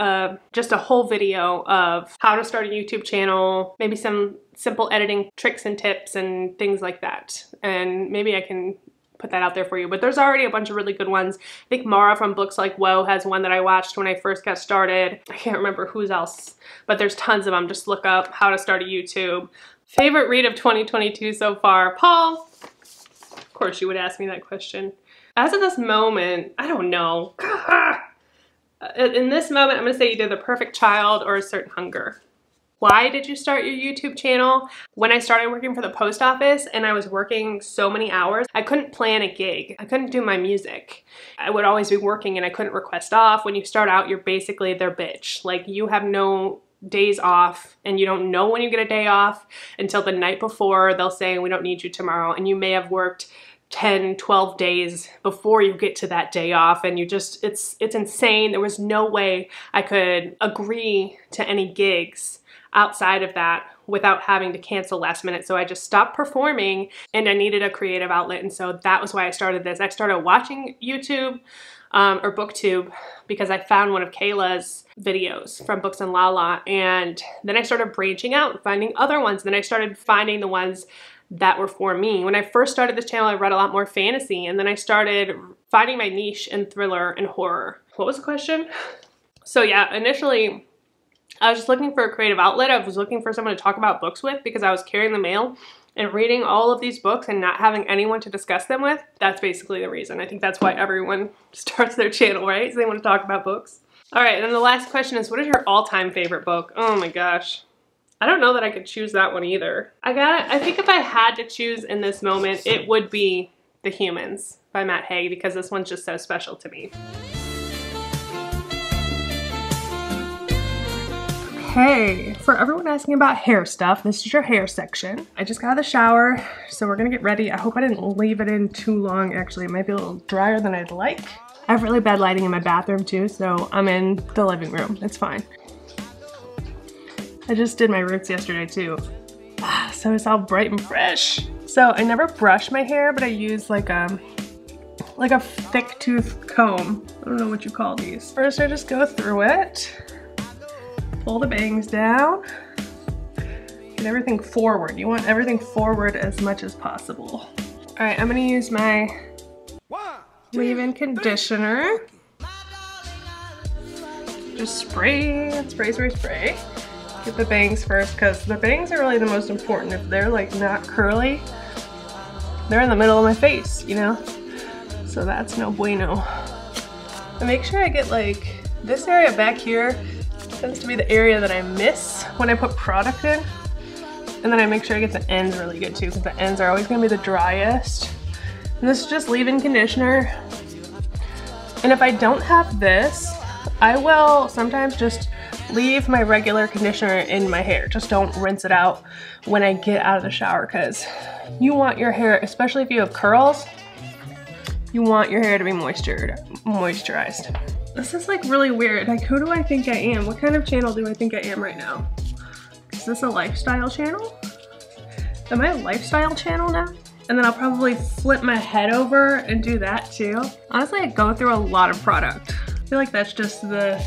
just a whole video of how to start a YouTube channel, maybe some simple editing tricks and tips and things like that. And maybe I can put that out there for you. But there's already a bunch of really good ones. I think Mara from Books Like Whoa has one that I watched when I first got started. I can't remember who's else, but there's tons of them. Just look up how to start a YouTube. Favorite read of 2022 so far? Paul, of course you would ask me that question. As of this moment, I don't know. In this moment, I'm gonna say either The Perfect Child or A Certain Hunger. Why did you start your YouTube channel? When I started working for the post office and I was working so many hours, I couldn't plan a gig. I couldn't do my music. I would always be working and I couldn't request off. When you start out, you're basically their bitch. Like, you have no days off and you don't know when you get a day off until the night before. They'll say, we don't need you tomorrow. And you may have worked 10, 12 days before you get to that day off, and you just, it's insane. There was no way I could agree to any gigs outside of that without having to cancel last minute. So I just stopped performing and I needed a creative outlet. And so that was why I started this. I started watching YouTube or BookTube because I found one of Kayla's videos from Books and Lala, and then I started branching out and finding other ones. Then I started finding the ones that were for me. When I first started this channel, I read a lot more fantasy, and then I started finding my niche in thriller and horror. What was the question? So yeah, initially I was just looking for a creative outlet. I was looking for someone to talk about books with because I was carrying the mail and reading all of these books and not having anyone to discuss them with. That's basically the reason. I think that's why everyone starts their channel, right? So they want to talk about books. All right, and then the last question is, what is your all-time favorite book? Oh my gosh. I don't know that I could choose that one either. I think if I had to choose in this moment, it would be The Humans by Matt Haig, because this one's just so special to me. Hey, for everyone asking about hair stuff, this is your hair section. I just got out of the shower, so we're gonna get ready. I hope I didn't leave it in too long. Actually, it might be a little drier than I'd like. I have really bad lighting in my bathroom too, so I'm in the living room. It's fine. I just did my roots yesterday too, so it's all bright and fresh. So I never brush my hair, but I use like a thick tooth comb. I don't know what you call these. First, I just go through it, pull the bangs down, get everything forward. You want everything forward as much as possible. All right, I'm gonna use my leave-in conditioner. Just spray, spray, spray, spray. Get the bangs first, because the bangs are really the most important. If they're like not curly, they're in the middle of my face, you know? So that's no bueno. And make sure I get like, this area back here tends to be the area that I miss when I put product in. And then I make sure I get the ends really good too, because the ends are always gonna be the driest. And this is just leave-in conditioner. And if I don't have this, I will sometimes just leave my regular conditioner in my hair. Just don't rinse it out when I get out of the shower, because you want your hair, especially if you have curls, you want your hair to be moisturized. This is like really weird. Like, who do I think I am? What kind of channel do I think I am right now? Is this a lifestyle channel? Am I a lifestyle channel now? And then I'll probably flip my head over and do that too. Honestly, I go through a lot of product. I feel like that's just the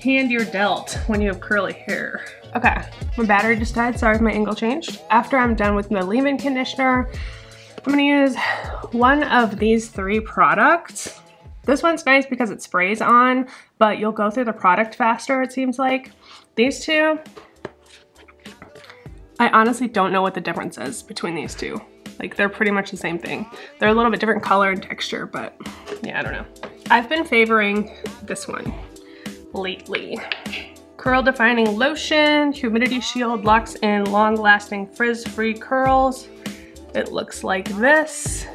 hand you're dealt when you have curly hair. Okay, my battery just died. Sorry if my angle changed. After I'm done with the leave-in conditioner, I'm gonna use one of these 3 products. This one's nice because it sprays on, but you'll go through the product faster, it seems like. These 2, I honestly don't know what the difference is between these 2. Like, they're pretty much the same thing. They're a little bit different color and texture, but yeah, I don't know. I've been favoring this one lately. Curl Defining Lotion, Humidity Shield, locks in long-lasting frizz-free curls. It looks like this.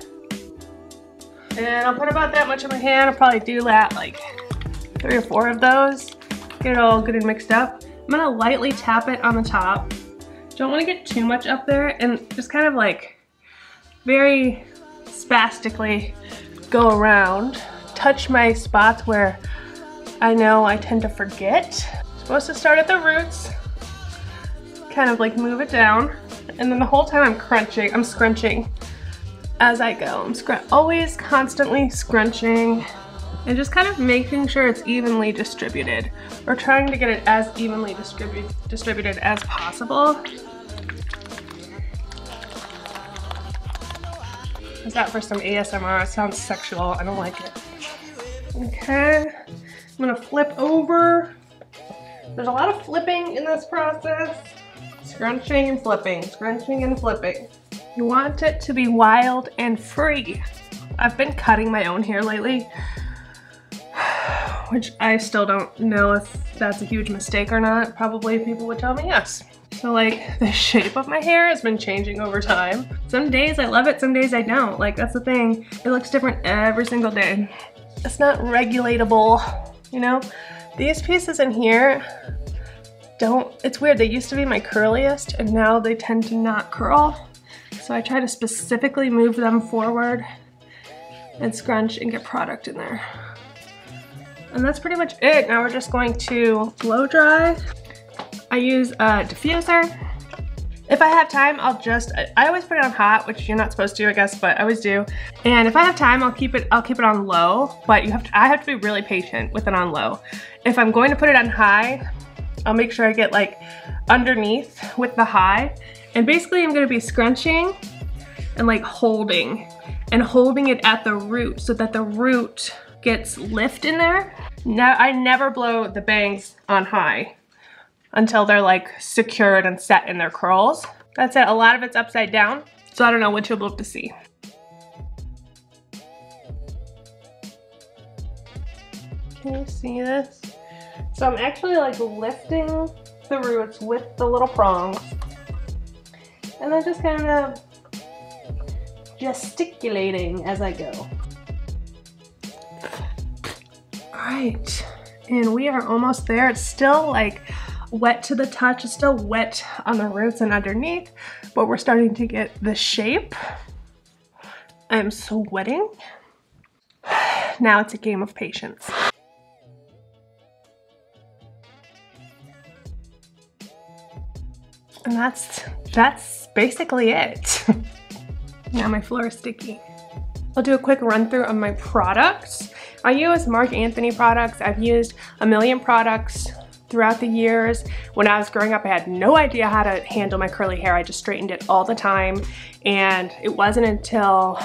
And I'll put about that much in my hand. I'll probably do that, like 3 or 4 of those. Get it all good and mixed up. I'm gonna lightly tap it on the top. Don't wanna get too much up there, and just kind of like very spastically go around, touch my spots where I know I tend to forget. Supposed to start at the roots, kind of like move it down, and then the whole time I'm scrunching as I go. I'm always constantly scrunching and just kind of making sure it's evenly distributed, or trying to get it as evenly distributed as possible. Is that for some ASMR? It sounds sexual. I don't like it. Okay, I'm gonna flip over. There's a lot of flipping in this process. Scrunching and flipping, scrunching and flipping. You want it to be wild and free. I've been cutting my own hair lately, which I still don't know if that's a huge mistake or not. Probably people would tell me yes. So like the shape of my hair has been changing over time. Some days I love it, some days I don't. Like that's the thing, it looks different every single day. It's not regulatable, you know? These pieces in here it's weird, they used to be my curliest and now they tend to not curl. So I try to specifically move them forward and scrunch and get product in there. And that's pretty much it. Now we're just going to blow dry. I use a diffuser. If I have time, I always put it on hot, which you're not supposed to, I guess, but I always do. And if I have time, I'll keep it on I have to be really patient with it on low. If I'm going to put it on high, I'll make sure I get like underneath with the high. And basically I'm gonna be scrunching and like holding it at the root so that the root gets lift in there. Now, I never blow the bangs on high until they're like secured and set in their curls. That's it, a lot of it's upside down, so I don't know what you'll be able to see. Can you see this? So I'm actually like lifting the roots with the little prongs, and then just kind of gesticulating as I go. All right, and we are almost there. It's still like wet to the touch. It's still wet on the roots and underneath, but we're starting to get the shape. I'm sweating. Now it's a game of patience. And that's basically it. Now my floor is sticky. I'll do a quick run through of my products. I use Marc Anthony products. I've used a million products throughout the years. When I was growing up, I had no idea how to handle my curly hair. I just straightened it all the time. And it wasn't until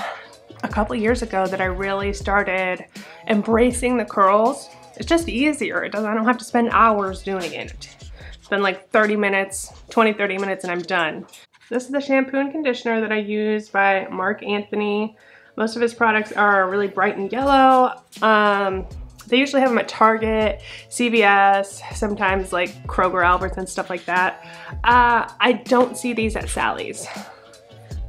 a couple years ago that I really started embracing the curls. It's just easier. I don't have to spend hours doing it. Spend like 30 minutes, 20-30 minutes, and I'm done. This is the shampoo and conditioner that I use by Marc Anthony. Most of his products are really bright and yellow. They usually have them at Target, CVS, sometimes like Kroger, Albertsons, stuff like that. I don't see these at Sally's.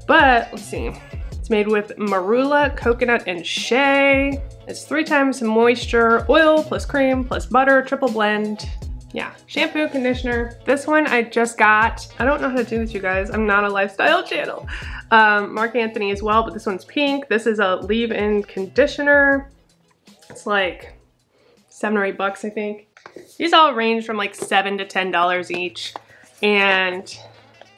But let's see. It's made with marula, coconut, and shea. It's 3 times moisture, oil plus cream plus butter, triple blend. Yeah, shampoo, conditioner. This one I just got. I don't know how to do this, you guys. I'm not a lifestyle channel. Marc Anthony as well, but this one's pink. This is a leave-in conditioner. It's like $7 or $8, I think. These all range from like $7 to $10 each. And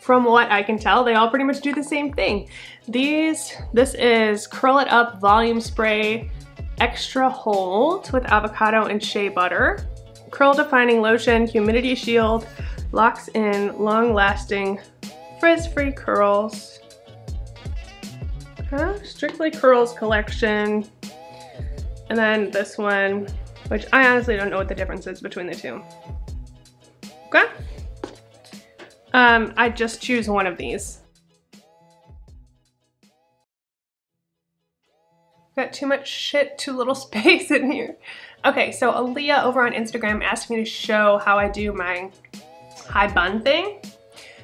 from what I can tell, they all pretty much do the same thing. This is Curl It Up Volume Spray Extra Hold with avocado and shea butter. Curl defining lotion, humidity shield, locks in long-lasting frizz-free curls. Strictly Curls collection. And then this one, which I honestly don't know what the difference is between the two. Okay. I just choose one of these. Got too much shit, too little space in here. Okay, so Aaliyah over on Instagram asked me to show how I do my high bun thing.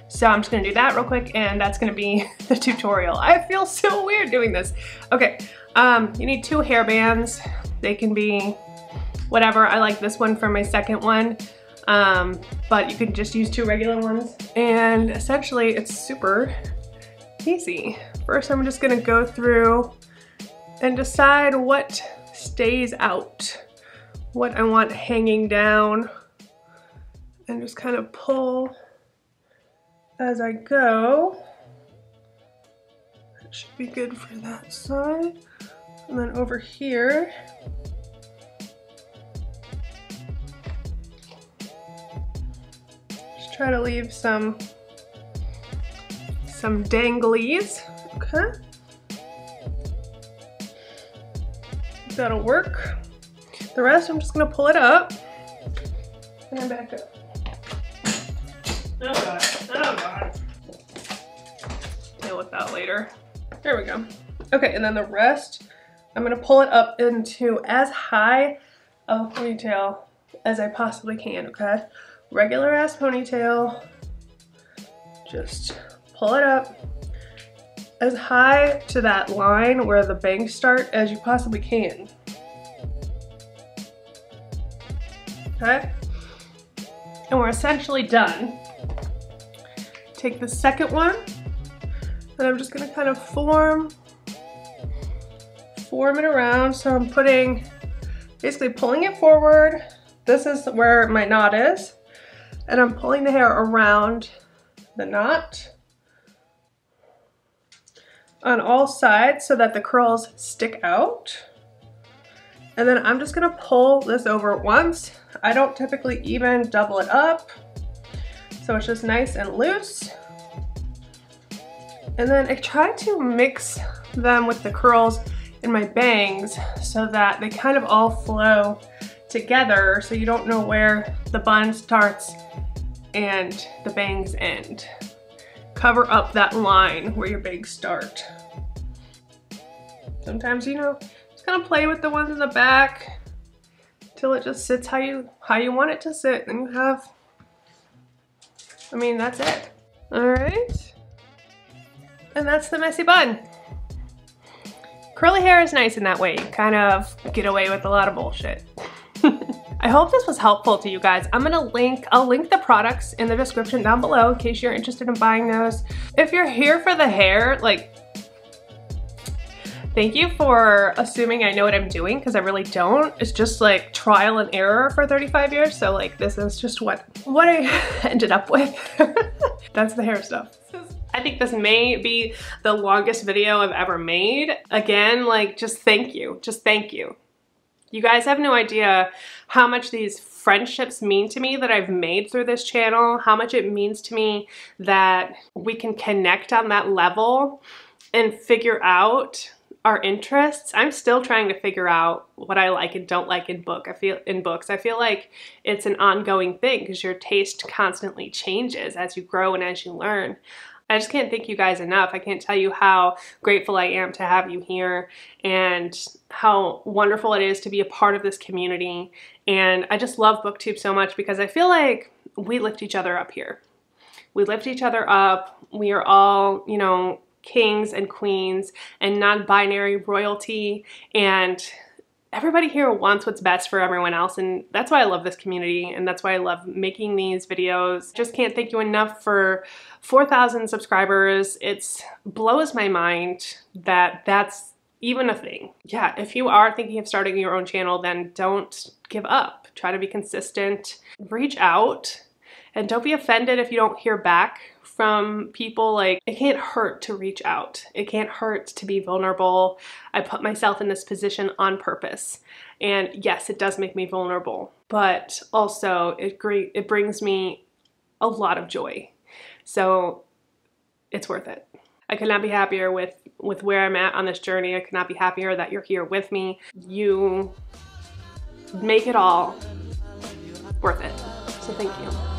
So I'm just gonna do that real quick, and that's gonna be the tutorial. I feel so weird doing this. Okay, you need 2 hair bands. They can be whatever. I like this one for my second one, but you could just use 2 regular ones. And essentially, it's super easy. First, I'm just gonna go through and decide what stays out, what I want hanging down, and just kind of pull as I go. That should be good for that side. And then over here, just try to leave some danglies, okay? That'll work. The rest, I'm just gonna pull it up and then back up. Oh God, oh God. Deal with that later. There we go. Okay, and then the rest, I'm gonna pull it up into as high of a ponytail as I possibly can, okay? Regular ass ponytail. Just pull it up as high to that line where the bangs start as you possibly can. Okay? And we're essentially done. Take the second one, and I'm just gonna kind of form it around. So I'm basically pulling it forward. This is where my knot is. And I'm pulling the hair around the knot on all sides so that the curls stick out. And then I'm just gonna pull this over once. I don't typically even double it up, so it's just nice and loose. And then I try to mix them with the curls in my bangs so that they kind of all flow together, so you don't know where the bun starts and the bangs end. Cover up that line where your bangs start. Sometimes, you know, just kind of play with the ones in the back till it just sits how you want it to sit, and you have, I mean, that's it. All right, and that's the messy bun. Curly hair is nice in that way. You kind of get away with a lot of bullshit. I hope this was helpful to you guys. I'll link the products in the description down below in case you're interested in buying those. If you're here for the hair, like, thank you for assuming I know what I'm doing, because I really don't. It's just like trial and error for 35 years. So like, this is just what I ended up with. That's the hair stuff. I think this may be the longest video I've ever made. Again, like, just thank you. Just thank you. You guys have no idea how much these friendships mean to me that I've made through this channel, how much it means to me that we can connect on that level and figure out our interests. I'm still trying to figure out what I like and don't like in books. I feel like it's an ongoing thing because your taste constantly changes as you grow and as you learn. I just can't thank you guys enough. I can't tell you how grateful I am to have you here and how wonderful it is to be a part of this community. And I just love BookTube so much because I feel like we lift each other up here. We lift each other up. We are all, you know, kings and queens and non-binary royalty, and everybody here wants what's best for everyone else, and that's why I love this community, and that's why I love making these videos. Just can't thank you enough for 4,000 subscribers. It blows my mind that that's even a thing. Yeah, if you are thinking of starting your own channel, then don't give up. Try to be consistent. Reach out, and don't be offended if you don't hear back from people. Like, it can't hurt to reach out. It can't hurt to be vulnerable. I put myself in this position on purpose. And yes, it does make me vulnerable, but also it brings me a lot of joy. So it's worth it. I could not be happier with where I'm at on this journey. I could not be happier that you're here with me. You make it all worth it. So thank you.